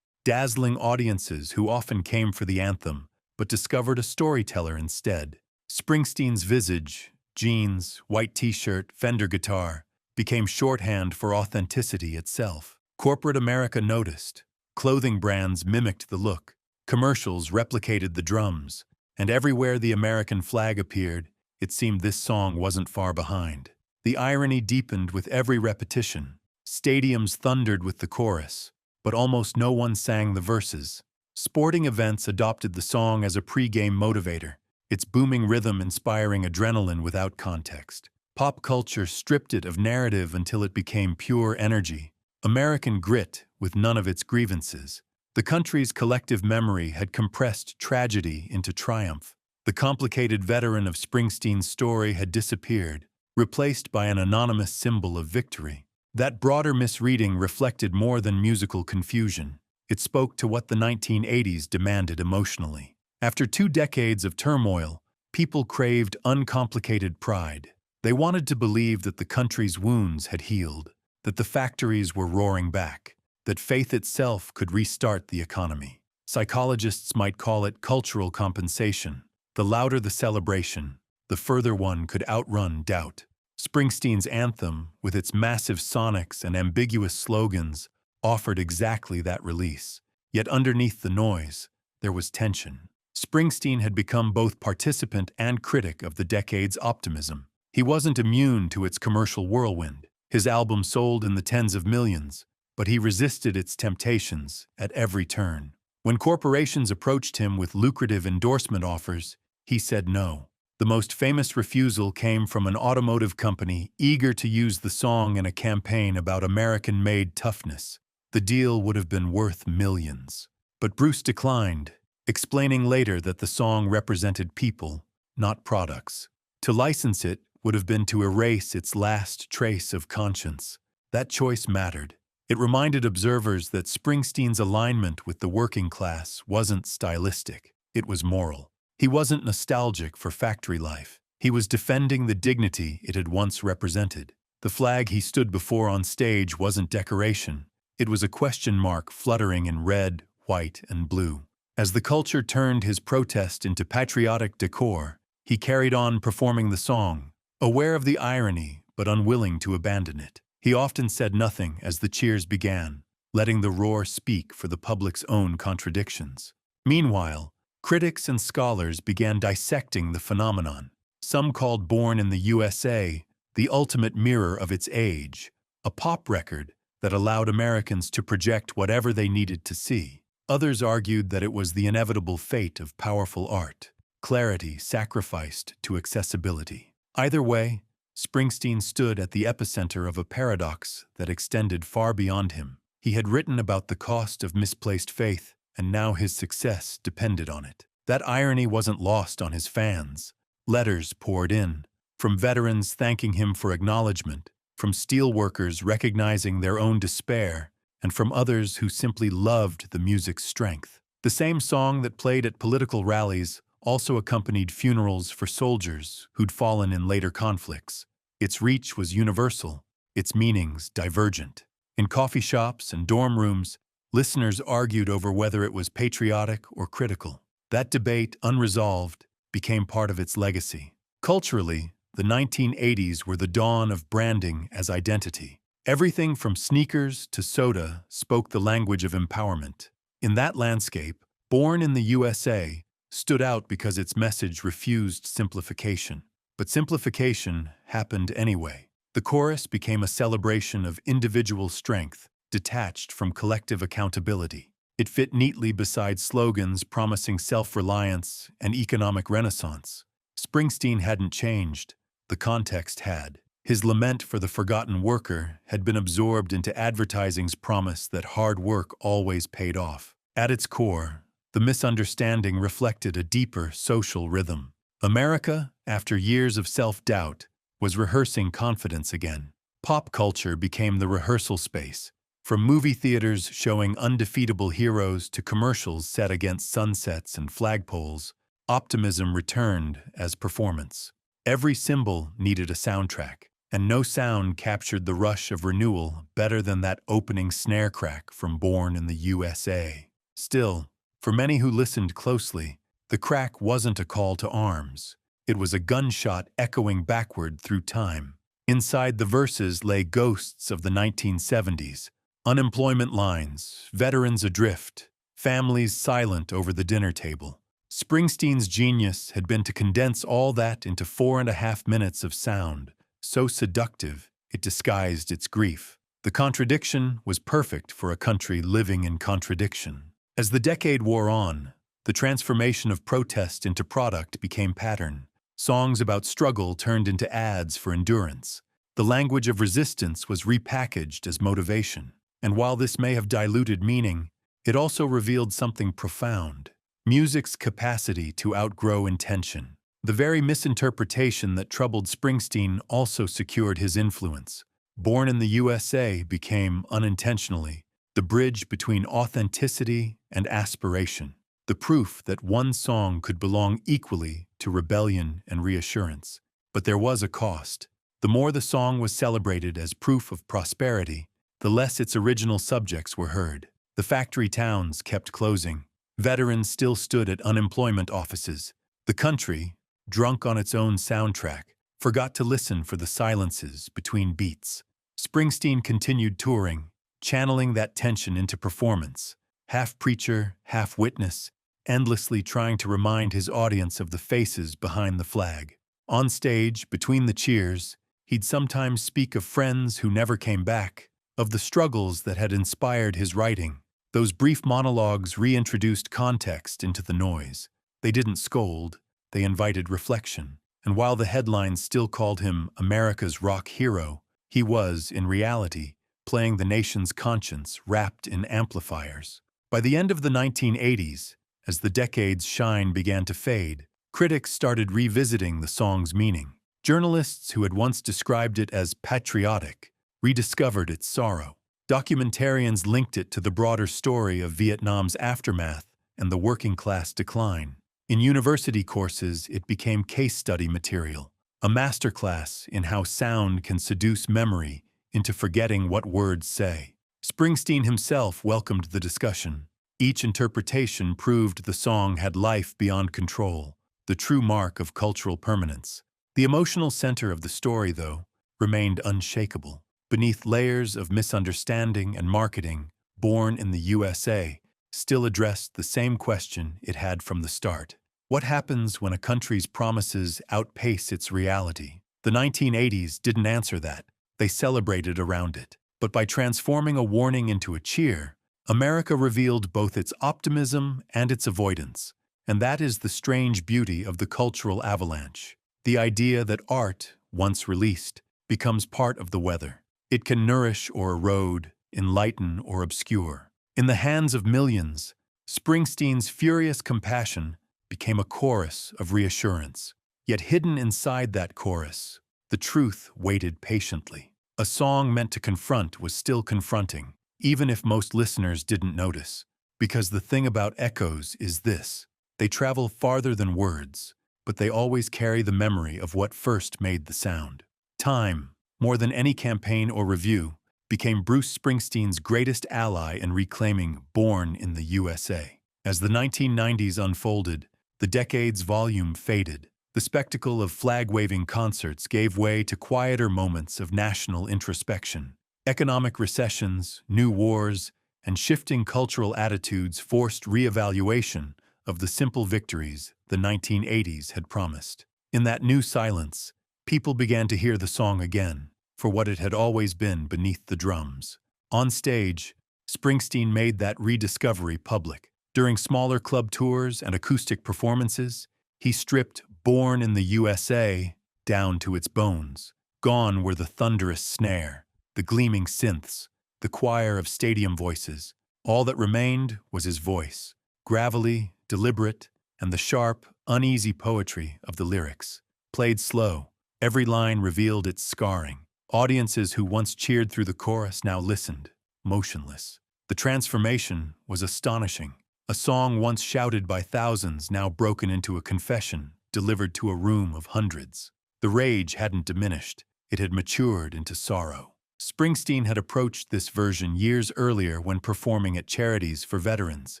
dazzling audiences who often came for the anthem, but discovered a storyteller instead. Springsteen's visage, jeans, white t-shirt, Fender guitar, became shorthand for authenticity itself. Corporate America noticed. Clothing brands mimicked the look. Commercials replicated the drums. And everywhere the American flag appeared, it seemed this song wasn't far behind. The irony deepened with every repetition. Stadiums thundered with the chorus, but almost no one sang the verses. Sporting events adopted the song as a pre-game motivator, its booming rhythm inspiring adrenaline without context. Pop culture stripped it of narrative until it became pure energy, American grit with none of its grievances. The country's collective memory had compressed tragedy into triumph. The complicated veteran of Springsteen's story had disappeared, replaced by an anonymous symbol of victory. That broader misreading reflected more than musical confusion. It spoke to what the 1980s demanded emotionally. After 2 decades of turmoil, people craved uncomplicated pride. They wanted to believe that the country's wounds had healed, that the factories were roaring back, that faith itself could restart the economy. Psychologists might call it cultural compensation. The louder the celebration, the further one could outrun doubt. Springsteen's anthem, with its massive sonics and ambiguous slogans, offered exactly that release. Yet underneath the noise, there was tension. Springsteen had become both participant and critic of the decade's optimism. He wasn't immune to its commercial whirlwind. His album sold in the tens of millions, but he resisted its temptations at every turn. When corporations approached him with lucrative endorsement offers, he said no. The most famous refusal came from an automotive company eager to use the song in a campaign about American-made toughness. The deal would have been worth millions. But Bruce declined, explaining later that the song represented people, not products. To license it would have been to erase its last trace of conscience. That choice mattered. It reminded observers that Springsteen's alignment with the working class wasn't stylistic, it was moral. He wasn't nostalgic for factory life. He was defending the dignity it had once represented. The flag he stood before on stage wasn't decoration. It was a question mark fluttering in red, white, and blue. As the culture turned his protest into patriotic decor, he carried on performing the song, aware of the irony but unwilling to abandon it. He often said nothing as the cheers began, letting the roar speak for the public's own contradictions. Meanwhile, critics and scholars began dissecting the phenomenon. Some called Born in the U.S.A. the ultimate mirror of its age, a pop record that allowed Americans to project whatever they needed to see. Others argued that it was the inevitable fate of powerful art, clarity sacrificed to accessibility. Either way, Springsteen stood at the epicenter of a paradox that extended far beyond him. He had written about the cost of misplaced faith, and now his success depended on it. That irony wasn't lost on his fans. Letters poured in, from veterans thanking him for acknowledgement, from steelworkers recognizing their own despair, and from others who simply loved the music's strength. The same song that played at political rallies also accompanied funerals for soldiers who'd fallen in later conflicts. Its reach was universal, its meanings divergent. In coffee shops and dorm rooms, listeners argued over whether it was patriotic or critical. That debate, unresolved, became part of its legacy. Culturally, the 1980s were the dawn of branding as identity. Everything from sneakers to soda spoke the language of empowerment. In that landscape, Born in the U.S.A. stood out because its message refused simplification. But simplification happened anyway. The chorus became a celebration of individual strength, detached from collective accountability. It fit neatly beside slogans promising self-reliance and economic renaissance. Springsteen hadn't changed. The context had. His lament for the forgotten worker had been absorbed into advertising's promise that hard work always paid off. At its core, the misunderstanding reflected a deeper social rhythm. America, after years of self-doubt, was rehearsing confidence again. Pop culture became the rehearsal space, from movie theaters showing undefeatable heroes to commercials set against sunsets and flagpoles. Optimism returned as performance. Every symbol needed a soundtrack, and no sound captured the rush of renewal better than that opening snare crack from Born in the USA. Still, for many who listened closely, the crack wasn't a call to arms. It was a gunshot echoing backward through time. Inside the verses lay ghosts of the 1970s, unemployment lines, veterans adrift, families silent over the dinner table. Springsteen's genius had been to condense all that into 4.5 minutes of sound, so seductive it disguised its grief. The contradiction was perfect for a country living in contradiction. As the decade wore on, the transformation of protest into product became pattern. Songs about struggle turned into ads for endurance. The language of resistance was repackaged as motivation. And while this may have diluted meaning, it also revealed something profound: music's capacity to outgrow intention. The very misinterpretation that troubled Springsteen also secured his influence. Born in the USA became, unintentionally, the bridge between authenticity and aspiration, the proof that one song could belong equally to rebellion and reassurance. But there was a cost. The more the song was celebrated as proof of prosperity, the less its original subjects were heard. The factory towns kept closing. Veterans still stood at unemployment offices. The country, drunk on its own soundtrack, forgot to listen for the silences between beats. Springsteen continued touring, channeling that tension into performance, half preacher, half witness, endlessly trying to remind his audience of the faces behind the flag. On stage, between the cheers, he'd sometimes speak of friends who never came back, of the struggles that had inspired his writing. Those brief monologues reintroduced context into the noise. They didn't scold, they invited reflection. And while the headlines still called him America's rock hero, he was, in reality, playing the nation's conscience wrapped in amplifiers. By the end of the 1980s, as the decade's shine began to fade, critics started revisiting the song's meaning. Journalists who had once described it as patriotic rediscovered its sorrow. Documentarians linked it to the broader story of Vietnam's aftermath and the working-class decline. In university courses, it became case study material, a masterclass in how sound can seduce memory into forgetting what words say. Springsteen himself welcomed the discussion. Each interpretation proved the song had life beyond control, the true mark of cultural permanence. The emotional center of the story, though, remained unshakable. Beneath layers of misunderstanding and marketing, Born in the USA still addressed the same question it had from the start. What happens when a country's promises outpace its reality? The 1980s didn't answer that. They celebrated around it. But by transforming a warning into a cheer, America revealed both its optimism and its avoidance. And that is the strange beauty of the cultural avalanche. The idea that art, once released, becomes part of the weather. It can nourish or erode, enlighten or obscure. In the hands of millions, Springsteen's furious compassion became a chorus of reassurance. Yet hidden inside that chorus, the truth waited patiently. A song meant to confront was still confronting, even if most listeners didn't notice. Because the thing about echoes is this: they travel farther than words, but they always carry the memory of what first made the sound. Time, more than any campaign or review, became Bruce Springsteen's greatest ally in reclaiming Born in the USA. As the 1990s unfolded, the decade's volume faded. The spectacle of flag-waving concerts gave way to quieter moments of national introspection. Economic recessions, new wars, and shifting cultural attitudes forced re-evaluation of the simple victories the 1980s had promised. In that new silence, people began to hear the song again, for what it had always been beneath the drums. On stage, Springsteen made that rediscovery public. During smaller club tours and acoustic performances, he stripped Born in the USA down to its bones. Gone were the thunderous snare, the gleaming synths, the choir of stadium voices. All that remained was his voice, gravelly, deliberate, and the sharp, uneasy poetry of the lyrics. Played slow, every line revealed its scarring. Audiences who once cheered through the chorus now listened, motionless. The transformation was astonishing. a song once shouted by thousands now broken into a confession delivered to a room of hundreds. The rage hadn't diminished, it had matured into sorrow. Springsteen had approached this version years earlier when performing at charities for veterans.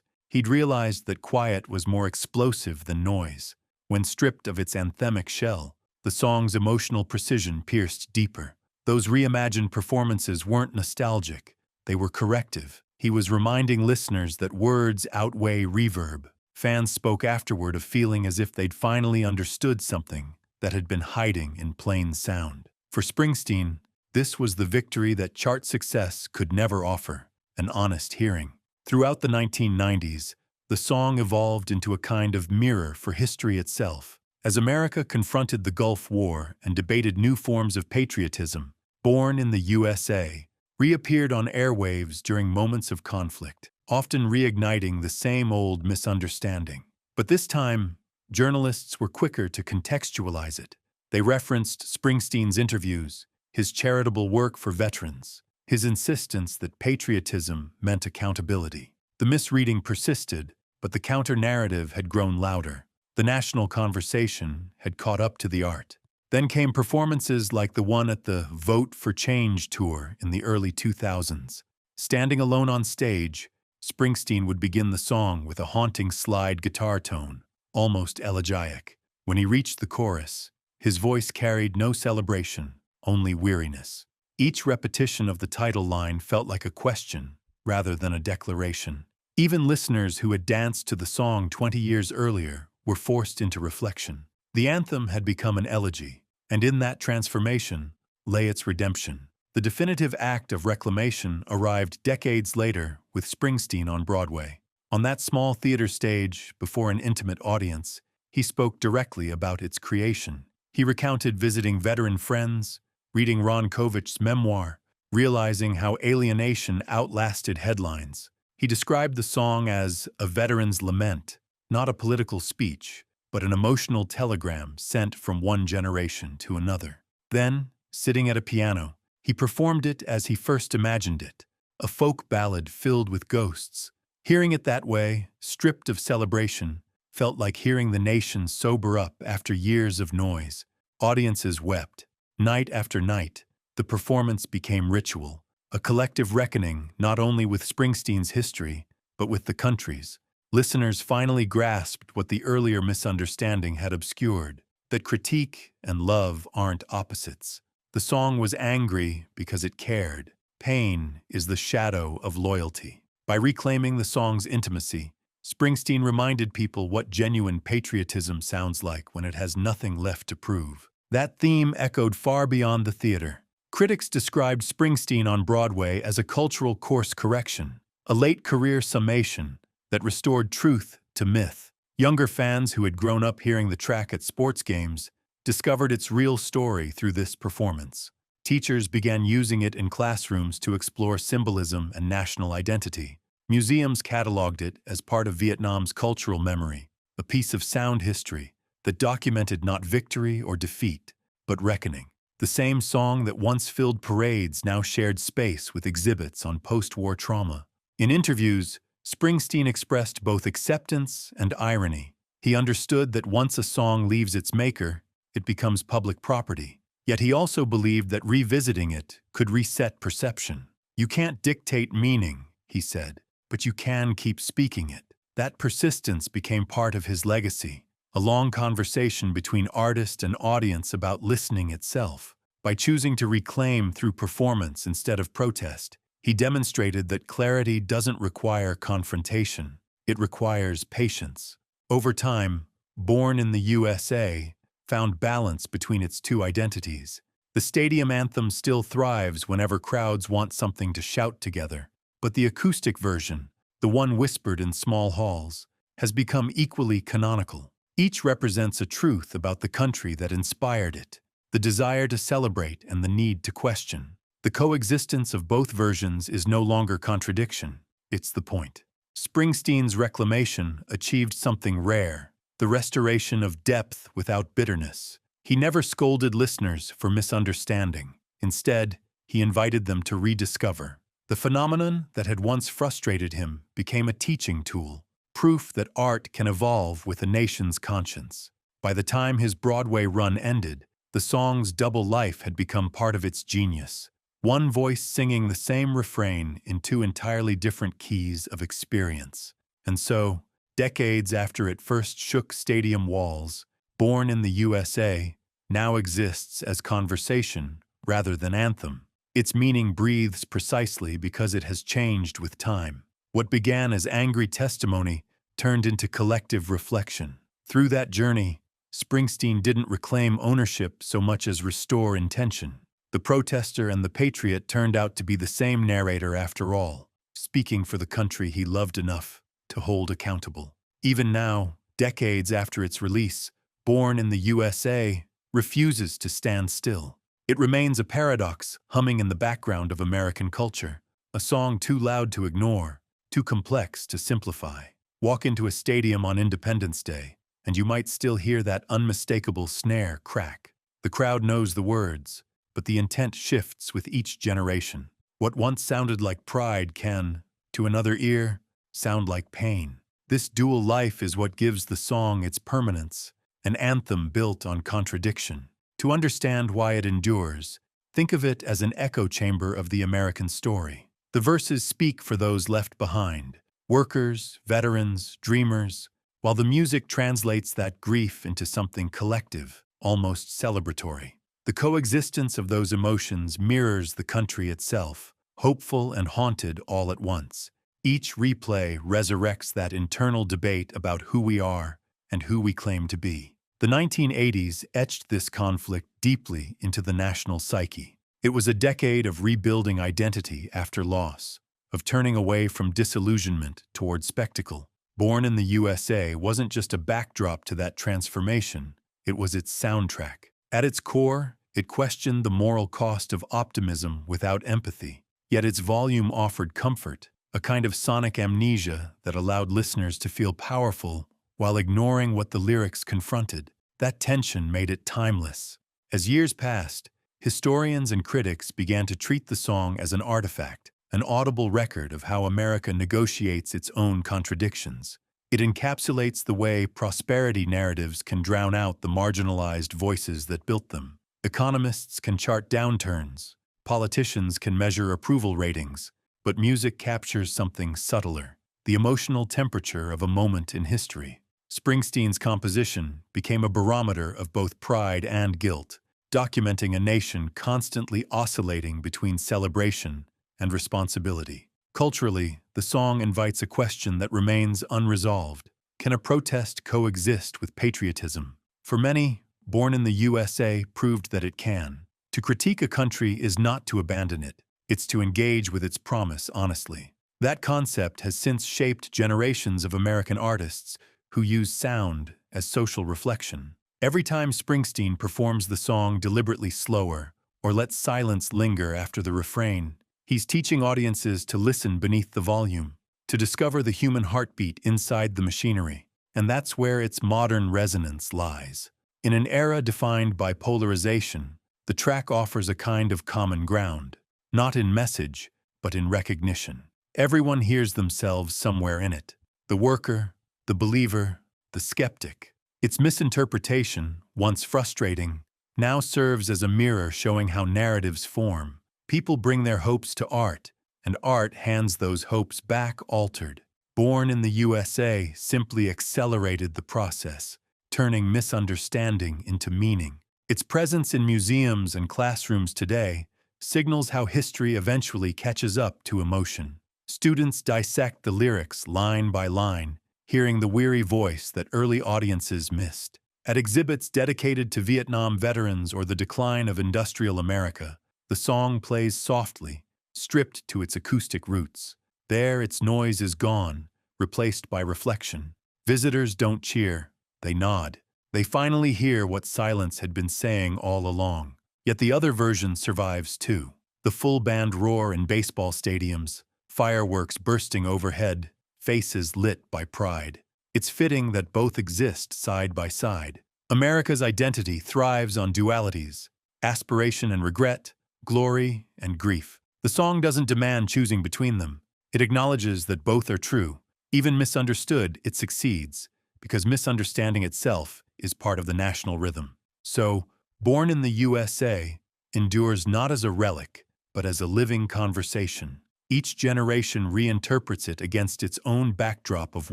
He'd realized that quiet was more explosive than noise. When stripped of its anthemic shell, the song's emotional precision pierced deeper. Those reimagined performances weren't nostalgic, they were corrective. He was reminding listeners that words outweigh reverb. Fans spoke afterward of feeling as if they'd finally understood something that had been hiding in plain sound. For Springsteen, this was the victory that chart success could never offer, an honest hearing. Throughout the 1990s, the song evolved into a kind of mirror for history itself. As America confronted the Gulf War and debated new forms of patriotism, Born in the U.S.A. reappeared on airwaves during moments of conflict, often reigniting the same old misunderstanding. But this time, journalists were quicker to contextualize it. They referenced Springsteen's interviews, his charitable work for veterans, his insistence that patriotism meant accountability. The misreading persisted, but the counter-narrative had grown louder. The national conversation had caught up to the art. Then came performances like the one at the Vote for Change tour in the early 2000s. Standing alone on stage, Springsteen would begin the song with a haunting slide guitar tone, almost elegiac. When he reached the chorus, his voice carried no celebration, only weariness. Each repetition of the title line felt like a question rather than a declaration. Even listeners who had danced to the song 20 years earlier were forced into reflection. The anthem had become an elegy, and in that transformation lay its redemption. The definitive act of reclamation arrived decades later with Springsteen on Broadway. On that small theater stage, before an intimate audience, he spoke directly about its creation. He recounted visiting veteran friends, reading Ron Kovic's memoir, realizing how alienation outlasted headlines. He described the song as a veteran's lament, not a political speech, but an emotional telegram sent from one generation to another. Then, sitting at a piano, he performed it as he first imagined it, a folk ballad filled with ghosts. Hearing it that way, stripped of celebration, felt like hearing the nation sober up after years of noise. Audiences wept. Night after night, the performance became ritual, a collective reckoning not only with Springsteen's history, but with the country's. Listeners finally grasped what the earlier misunderstanding had obscured, that critique and love aren't opposites. The song was angry because it cared. Pain is the shadow of loyalty. By reclaiming the song's intimacy, Springsteen reminded people what genuine patriotism sounds like when it has nothing left to prove. That theme echoed far beyond the theater. Critics described Springsteen on Broadway as a cultural course correction, a late-career summation that restored truth to myth. Younger fans who had grown up hearing the track at sports games discovered its real story through this performance. Teachers began using it in classrooms to explore symbolism and national identity. Museums cataloged it as part of Vietnam's cultural memory, a piece of sound history that documented not victory or defeat, but reckoning. The same song that once filled parades now shared space with exhibits on post-war trauma. In interviews, Springsteen expressed both acceptance and irony. He understood that once a song leaves its maker, it becomes public property. Yet he also believed that revisiting it could reset perception. You can't dictate meaning, he said, but you can keep speaking it. That persistence became part of his legacy, a long conversation between artist and audience about listening itself. By choosing to reclaim through performance instead of protest, he demonstrated that clarity doesn't require confrontation, it requires patience. Over time, Born in the U.S.A. found balance between its two identities. The stadium anthem still thrives whenever crowds want something to shout together, but the acoustic version, the one whispered in small halls, has become equally canonical. Each represents a truth about the country that inspired it, the desire to celebrate and the need to question. The coexistence of both versions is no longer contradiction, it's the point. Springsteen's reclamation achieved something rare, the restoration of depth without bitterness. He never scolded listeners for misunderstanding. Instead, he invited them to rediscover. The phenomenon that had once frustrated him became a teaching tool, proof that art can evolve with a nation's conscience. By the time his Broadway run ended, the song's double life had become part of its genius. One voice singing the same refrain in two entirely different keys of experience. And so, decades after it first shook stadium walls, Born in the USA now exists as conversation rather than anthem. Its meaning breathes precisely because it has changed with time. What began as angry testimony turned into collective reflection. Through that journey, Springsteen didn't reclaim ownership so much as restore intention. The protester and the patriot turned out to be the same narrator after all, speaking for the country he loved enough to hold accountable. Even now, decades after its release, Born in the USA refuses to stand still. It remains a paradox humming in the background of American culture, a song too loud to ignore, too complex to simplify. Walk into a stadium on Independence Day, and you might still hear that unmistakable snare crack. The crowd knows the words, but the intent shifts with each generation. What once sounded like pride can, to another ear, sound like pain. This dual life is what gives the song its permanence, an anthem built on contradiction. To understand why it endures, think of it as an echo chamber of the American story. The verses speak for those left behind, workers, veterans, dreamers, while the music translates that grief into something collective, almost celebratory. The coexistence of those emotions mirrors the country itself, hopeful and haunted all at once. Each replay resurrects that internal debate about who we are and who we claim to be. The 1980s etched this conflict deeply into the national psyche. It was a decade of rebuilding identity after loss, of turning away from disillusionment toward spectacle. Born in the USA wasn't just a backdrop to that transformation, it was its soundtrack. At its core, it questioned the moral cost of optimism without empathy, yet its volume offered comfort, a kind of sonic amnesia that allowed listeners to feel powerful while ignoring what the lyrics confronted. That tension made it timeless. As years passed, historians and critics began to treat the song as an artifact, an audible record of how America negotiates its own contradictions. It encapsulates the way prosperity narratives can drown out the marginalized voices that built them. Economists can chart downturns, politicians can measure approval ratings, but music captures something subtler, the emotional temperature of a moment in history. Springsteen's composition became a barometer of both pride and guilt, documenting a nation constantly oscillating between celebration and responsibility. Culturally, the song invites a question that remains unresolved. Can a protest coexist with patriotism? For many, Born in the USA proved that it can. To critique a country is not to abandon it, it's to engage with its promise honestly. That concept has since shaped generations of American artists who use sound as social reflection. Every time Springsteen performs the song deliberately slower or lets silence linger after the refrain, he's teaching audiences to listen beneath the volume, to discover the human heartbeat inside the machinery. And that's where its modern resonance lies. In an era defined by polarization, the track offers a kind of common ground, not in message, but in recognition. Everyone hears themselves somewhere in it. The worker, the believer, the skeptic. Its misinterpretation, once frustrating, now serves as a mirror showing how narratives form. People bring their hopes to art, and art hands those hopes back altered. Born in the USA simply accelerated the process, turning misunderstanding into meaning. Its presence in museums and classrooms today signals how history eventually catches up to emotion. Students dissect the lyrics line by line, hearing the weary voice that early audiences missed. At exhibits dedicated to Vietnam veterans or the decline of industrial America, the song plays softly, stripped to its acoustic roots. There, its noise is gone, replaced by reflection. Visitors don't cheer, they nod. They finally hear what silence had been saying all along. Yet the other version survives too. The full band roar in baseball stadiums, fireworks bursting overhead, faces lit by pride. It's fitting that both exist side by side. America's identity thrives on dualities, aspiration and regret, glory and grief. The song doesn't demand choosing between them. It acknowledges that both are true, Even misunderstood, it succeeds, because misunderstanding itself is part of the national rhythm. So, Born in the USA endures not as a relic, but as a living conversation. Each generation reinterprets it against its own backdrop of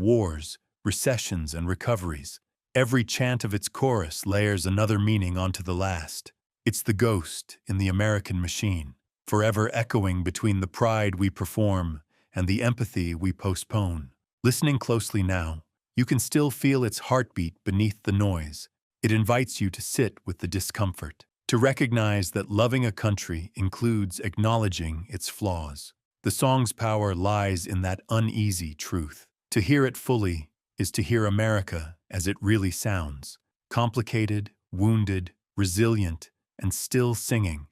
wars, recessions, and recoveries. Every chant of its chorus layers another meaning onto the last. It's the ghost in the American machine, forever echoing between the pride we perform and the empathy we postpone. Listening closely now, you can still feel its heartbeat beneath the noise. It invites you to sit with the discomfort, to recognize that loving a country includes acknowledging its flaws. The song's power lies in that uneasy truth. To hear it fully is to hear America as it really sounds: complicated, wounded, resilient, and still singing.